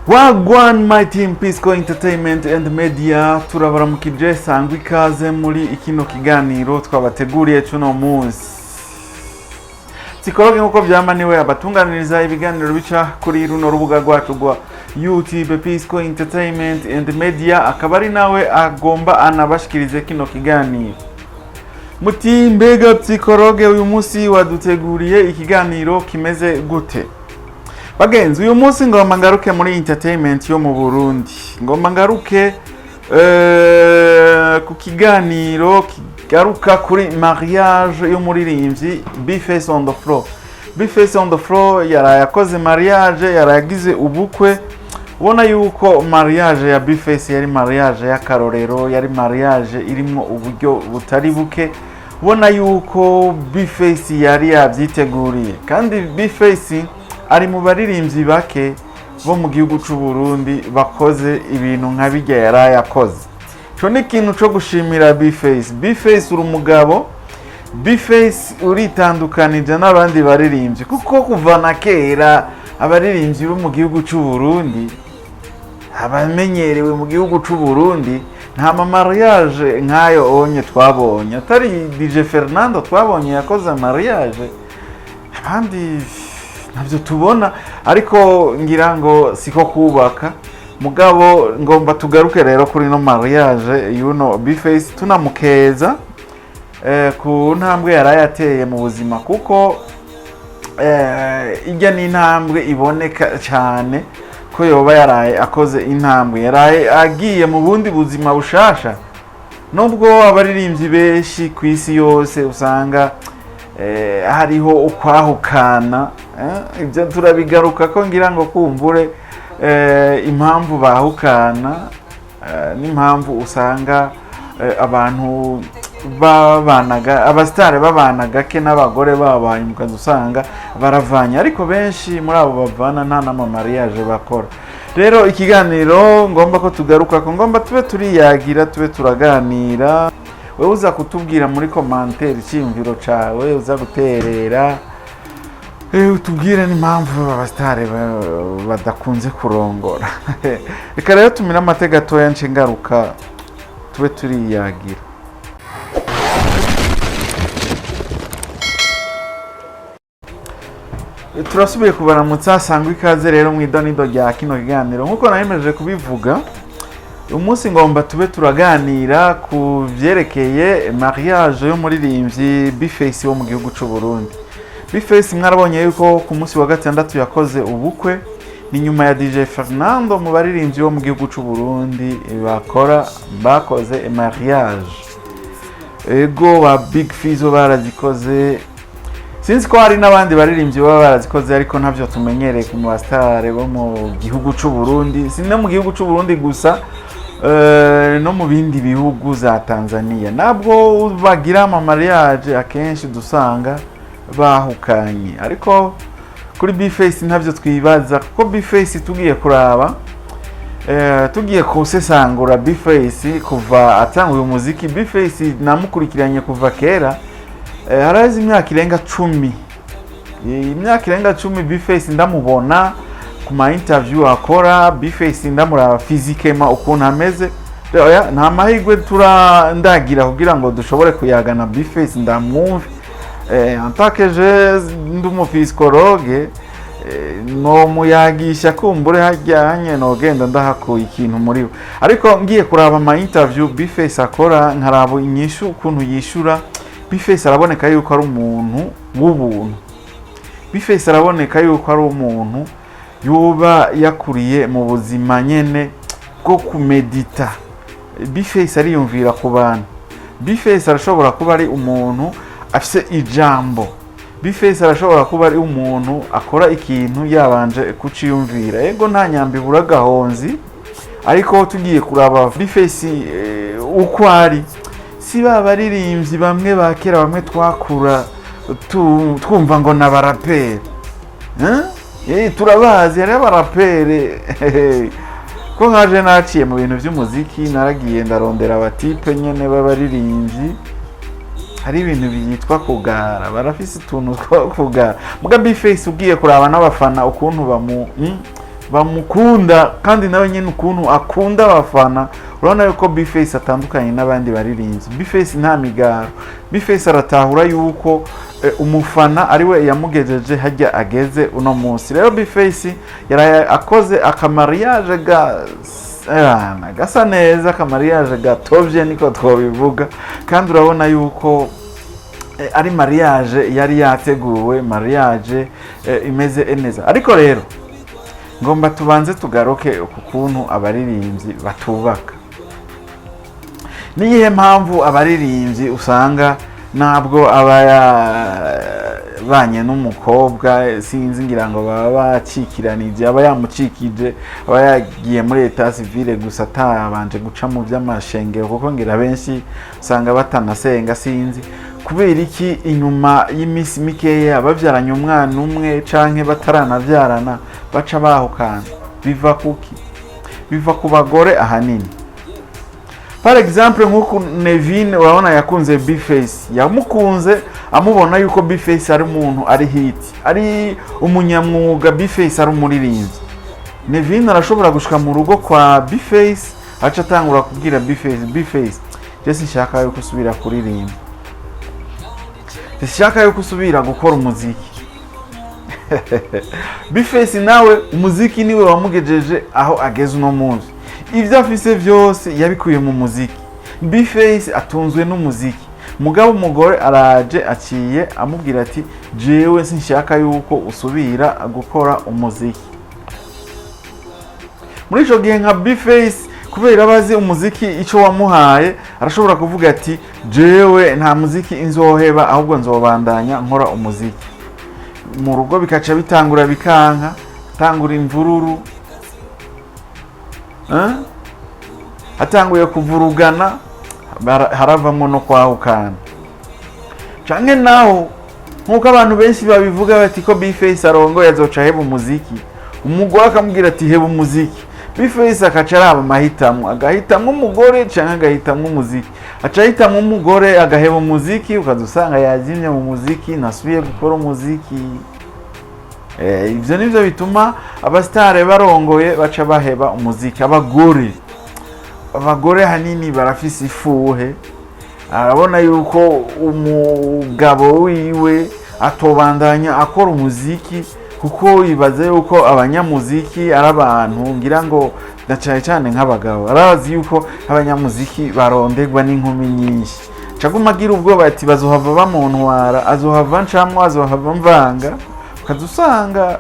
Wagwan my team Pisco Entertainment and Media turabaramukije sangwa ikaze muri ikino kiganiro twabateguriye cuno munsi. Psikologe nkuko vyama niwe abatunganiriza ibiganiro bica kuri runo rubuga rwacu rwa YouTube Pisco Entertainment and Media, akaba ari nawe agomba anabashikirize kino kiganiro. Muti mbega psikologe uyu munsi waduteguriye ikiganiro kimeze gute? Bagenzi, uyu munsi ngomba ngaruke muri entertainment yo mu Burundi. Ngomba ngaruke ku kiganiro kigaruka kuri Mariage yo muririmbyi B-Face On The Flo. B-Face On The Flo yarayakoze mariage, yaragize ubukwe. Ubona yuko mariage ya B-Face yari mariage yakarorero, yari mariage irimo uburyo butari buke. Ubona yuko B-Face yari yabyiteguriye, kandi B-Face ari mu baririmbyi bake bo mu gihugu cy'u Burundi bakoze ibintu nka bijya yarayakoze. Cyo ni ikintu cyo gushimira B-Face. B-Face uri umugabo, B-Face uritandukanije n'abandi baririmbyi, kuko kuva na kera abaririmbyi bo mu gihugu cy'u Burundi abamenyerewe mu gihugu cy'u Burundi nta mariage nkayo onye twabonye, atari DJ Fernando twabonye yakoze mariage, kandi nabyo tubona. Ariko ngira ngo siko kubaka mugabo. Ngomba tugaruke rero kuri no mariage yuno B-Face, tunamukeza ku ntambwe yarayateye mu buzima, kuko ijya ni intambwe iboneka cyane ko yoba yaraye akoze intambwe, yaraye agiye mu bundi buzima bushasha. Nubwo abaririmbyi benshi ku isi yose usanga hariho ukwahukana, ibyo turabigaruka ko ngira ngo kumvure impamvu bahukana n'impamvu usanga abantu babanaga, abasitari babanaga ke n'abagore babanye mukazi usanga baravanye, ariko benshi muri abo bavana nta n'amamariage bakora. Rero ikiganiro ngomba ko tugaruka ko, ngomba tube turiyagira, tube turaganira. Wewe uza kutubwira muri commentaire icyumviro cawe, uza guterera utubwire n'impamvu abasitari badakunze kurongora. Reka rero tumira amateka gatoya nce ngaruka tube turiyagira. Turasubiye kubaramutsa sangwa ikaze rero mu idonido rya kino kiganiro. Nkuko nayemeje kubivuga, umunsi ngomba tube turaganira ku vyerekeye mariage yo muririmbyi B-Face wo mu gihugu cy'u Burundi. B-Face mwarabonye yuko ku munsi wa gatandatu yakoze ubukwe, ni nyuma ya DJ Fernando mu baririmbyi bo mu gihugu cy'u Burundi bakoze mariage. Ego wa Big Fizo barazikoze, sinzi ko hari n'abandi baririmbyi baba barazikoze, ariko ntavyo tumenyereye ku basitari bo mu gihugu cy'u Burundi. Si no mu gihugu cy'u Burundi gusa, no mu bindi bihugu za Tanzania nabwo bagira ama mariage akenshi dusanga bahukanye. Ariko kuri B-Face ntavyo twibaza, kuko B-Face tugiye kuraba, tugiye kusesangura B-Face kuva atanguye umuziki. B-Face namukurikiranye kuva kera, harazi imyaka irenga 10, imyaka irenga 10 B-Face ndamubona ku ma interview akora. B-Face ndamuraba physically ukuntu ameze. Nta mahirwe ndagira kugira ngo dushobore kuyagana B-Face ndamwumve. Antakeje ndumu psikologe no muyagisha kumbure hajyanye no genda ndahakuye ikintu muri we. Ariko ngiye kuraba ama interview B-Face akora, nkarabo inyishu ukuntu yishura, B-Face araboneka yuko ari umuntu w'ubuntu. B-Face araboneka yuko ari umuntu yuba yakuriye mu buzima nyene bwo kumedita. B-Face ariyumvira ku bantu. B-Face arashobora kuba ari umuntu afise ijambo. B-Face arashobora kuba ari umuntu akora ikintu yabanje kuciyumvira. Ego nta nyambi buragahonzi, ariko tugiye kuraba B-Face uko ari, si babaririmbyi bamwe bakera bamwe twakura twumva ngo nabarapere. Turabazi ari abarapere. Ko nkaje naciye mu bintu by'umuziki, naragiye ndarondera abatipe nyene babaririmbyi, hari ibintu byitwa kugara, barafise utuntu two kugara. Muga B-Face ugiye kuraba n'abafana ukuntu bamukunda kandi nawe nyine ukuntu akunda abafana. Urabona yuko B-Face atandukanye n'abandi baririmbyi. B-Face nta migaro. B-Face aratahura yuko umufana ari we yamugejeje hajya ageze uno munsi. Rero B-Face yaraye akoze akamariage gasa neza, akamariage gatovye niko twobivuga, kandi urabona yuko ari mariage yari yateguwe, mariage imeze neza. Ariko rero ngomba tubanze tugaruke ku kuntu abaririmbyi batubaka. Niyihe mpamvu abaririmbyi usanga ntabwo abanye n'umukobwa, sinzi ngira ngo baba bacikiranije, aba yamucikije, aba yagiye muri etat civile gusa atabanje guca mu by'amashengero, kuko ngira benshi usanga batanasenga, sinzi kubera iki inyuma y'imisi mikeya bavyaranye umwana umwe canke bataranavyarana baca bahukana. Biva kuki? Biva ku bagore ahanini. Par exemple nk'uko Nevin urabona yakunze B-Face, yamukunze amubona yuko B-Face ari umuntu ari hit, ari umunyamwuga, B-Face ari umuririmbyi. Nevin arashobora gushika mu rugo kwa B-Face aca atangura kubwira B-Face je sinshaka yuko usubira kuririmba, sinshaka yuko usubira gukora umuziki. B-Face nawe umuziki niwe wamugejeje aho ageze uno munsi. Ivyo afise vyose yabikuye mu muziki. B-Face atunzwe n'umuziki. Mugabo umugore araje aciye amubwira ati jewe sinshaka yuko usubira gukora umuziki. Muri ico gihe nka B-Face kubera bazi umuziki ico wamuhaye, arashobora kuvuga ati jewe nta muziki inzoheba, ahubwo nzobandanya nkora umuziki. Mu rugo bikaca bitangura bikanka, tangura imvururu, atanguye kuvurugana, haravamo no kwahukana. Canke naho nkuko abantu benshi babivuga bati ko B-Face arongoye azoca heba umuziki, umugore akamubwira ati heba umuziki. B-Face akaca araba amahitamo, agahitamwo umugore canke agahitamwo umuziki. Aca ahitamwo umugore agaheba umuziki, ukazusanga yazimye mu muziki, nasubiye gukora umuziki. Ivyo nivyo bituma abastare barongoye baca baheba umuziki. Abagore hanini barafise ifuhe, arabona yuko umugabo wiwe atobandanya akora umuziki, kuko yibaze yuko abanyamuziki ari abantu ngira ngo na cyane nk'abagabo. Arazi yuko abanyamuziki barondegwa n'inkumi nyinshi, caguma agira ubwoba ati bazohava bamuntwara, azohava ncamwo, azohava mvanga. Ukazusanga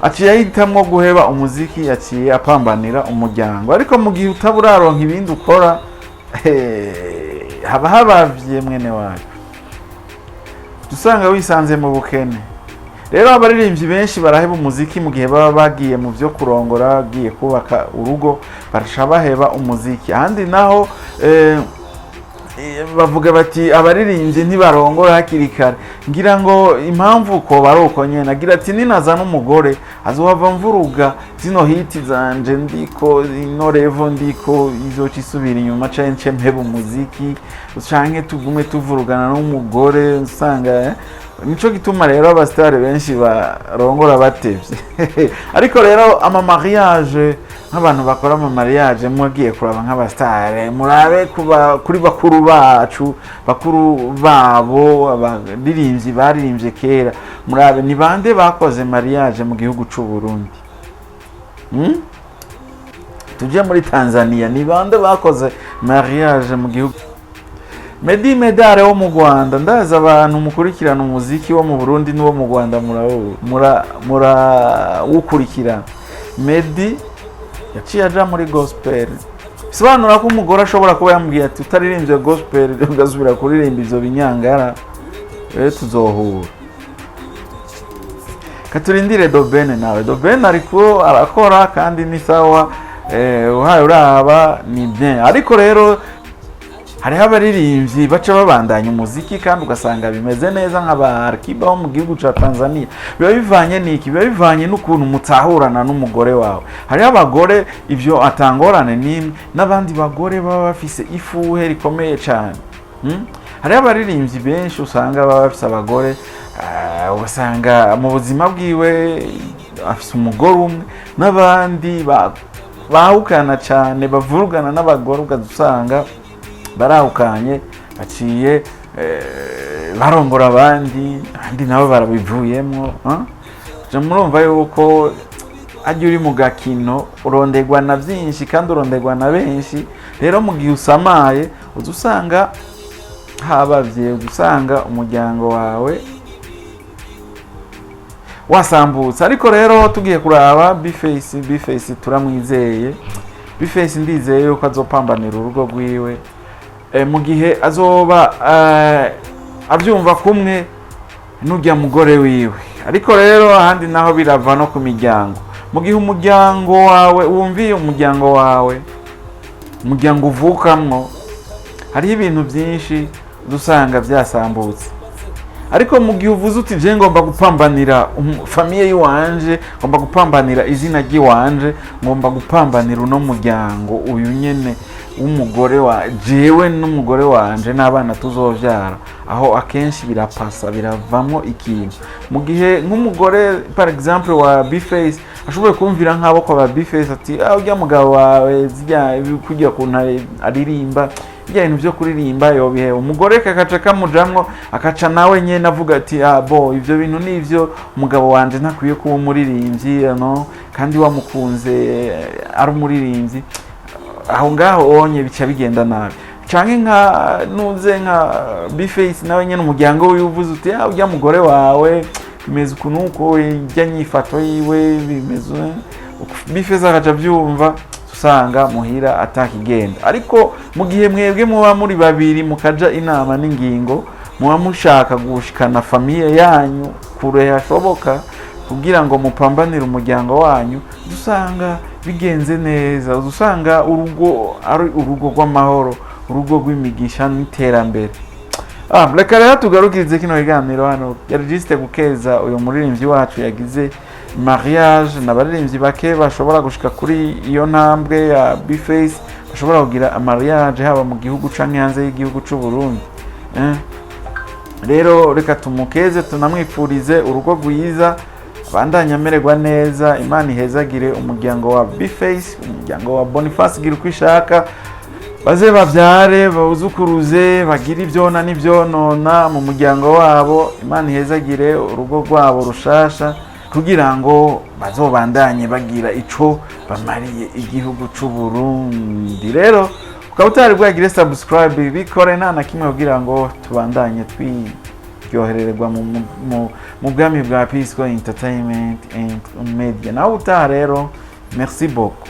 aciye ahitamwo guheba umuziki, aciye apambanira umuryango. Ariko mu gihe utaburaronka ibindi ukora, haba habavye mwene wacu, dusanga wisanze mu bukene. Rero abaririmbyi benshi baraheba umuziki mu gihe baba bagiye mu vyo kurongora, bagiye kubaka urugo, barasha baheba umuziki. Ahandi naho bavuga bati abaririmbyi ntibarongora hakiri kare. Ngira ngo impamvu ko baruko nyene, agira ati ninaza n'umugore azohava mvuruga zino hiti zanje ndiko, ino revo ndiko, izoca isubira inyuma canke mpeba umuziki, canke tugume tuvurugana n'umugore. Usanga nico gituma rero abastare benshi barongora batevye. Ariko rero mariage, nk'abantu bakora mariage mugiye kuraba nk'abastare, murabe kuri bakuru bacu, bakuru babo, abaririmbyi baririmbye kera, murabe ni bande bakoze mariage mu gihugu c'u Burundi. Tuje muri Tanzania, ni bande bakoze mariage mu gihugu. Medi Medare wo mu Rwanda, ndaza abantu mukurikirana umuziki wo mu Burundi n'uwo mu Rwanda ukurikirana. Medi yaciye aja muri gospel. Bisobanura ko umugore ashobora kuba yambwiye ati utaririmbye gospel ugasubira kuririmba ivyo binyangara, tuzohura. Katurindire Dobene nawe. Dobene ariko arakora kandi ni sawa, uhaye uraba ni bien. Ariko rero hariho abaririmbyi baca babandanya umuziki kandi ugasanga bimeze neza nk'abarkiba bo mu gihugu ca Tanzania. Biba bivanye n'iki? Biba bivanye n'ukuntu mutahurana n'umugore wawe. Hariho abagore ivyo atangorane n'imwe, n'abandi bagore baba bafise ifuhe rikomeye cyane. Hariho abaririmbyi benshi usanga baba bafise abagore, ugasanga mu buzima bwiwe afise umugore umwe n'abandi bahukana cyane bavurugana n'abagore ukazusanga barahukanye baciye barongora abandi nabo barabivuyemo murumva yuko ajya uri mu gakino urondegwa na byinshi kandi urondegwa na benshi rero mu gihe usamaye uzusanga habavye usanga umuryango wawe wasambutse ariko rero tugiye kuraba B-Face turamwizeye B-Face ndizeye yuko azopambanira urugo rwiwe mu gihe azoba abyumva kumwe n'ujya mugore wiwe ariko rero ahandi naho birava no ku miryango mu gihe umuryango wawe wumviye umuryango wawe umuryango uvukamwo hariho ibintu byinshi dusanga byasambutse ariko mu gihe uvuze uti je ngomba gupambanira famiye yiwanje ngomba gupambanira izina ry'iwanje ngomba gupambanira uno muryango uyu nyene w'umugore wa jewe n'umugore wanje n'abana tuzovyara aho akenshi birapasa biravamo ikintu mu gihe nk'umugore par exemple wa B-Face ashoboye kumvira nk'abo kwa B-Face ati ujya mugabo wawe zijya kugira kuntu aririmba ibintu byo kuririmba yobihe umugore kakaca kamujamwo akaca nawe nyene avuga ati bo ivyo bintu nivyo umugabo wanje ntakwiye kuba umuririmbyi no kandi wamukunze ari umuririmbyi aho ngaho onye bica bigenda nabi canke nka nuze nka B-Face nawe nyene umuryango wivuze uti ujya mugore wawe bimeze uko ijya nyifato yiwe bimeze B-Face akaca byumva usanga muhira atakigenda ariko mu gihe mwebwe muba muri babiri mukaja inama n'ingingo muba mushaka gushikana famiye yanyu kure hashoboka kugira ngo mupambanire umuryango wanyu dusanga bigenze neza usanga urugo ari urugo rw'amahoro urugo rw'imigisha n'iterambere reka rero tugarukirize kino kiganiro hano yari juste gukeza uyu muririmbyi wacu yagize Mariage n'abaririmbyi bake bashobora gushika kuri iyo ntambwe ya B-Face bashobora kugira mariage haba mu gihugu canke hanze y'igihugu c'u Burundi rero reka tumukeze tunamwipfurize urugo rwiza bandanya amererwa neza Imana ihezagire umuryango wa B-Face umuryango wa Boniface gira uko ishaka baze bavyare bawuzukuruze bagira ivyona n'ivyonona mu muryango wabo Imana ihezagire urugo rwabo rushasha kugira ngo bazobandanye bagira ico bamariye igihugu c'u Burundi rero ukaba utari bwagire subscribe bikore nta kimwe kugira ngo tubandanye twiryohererwa mu bwami bwa Peace Entertainment and Media nawe utaha rero merci beaucoup.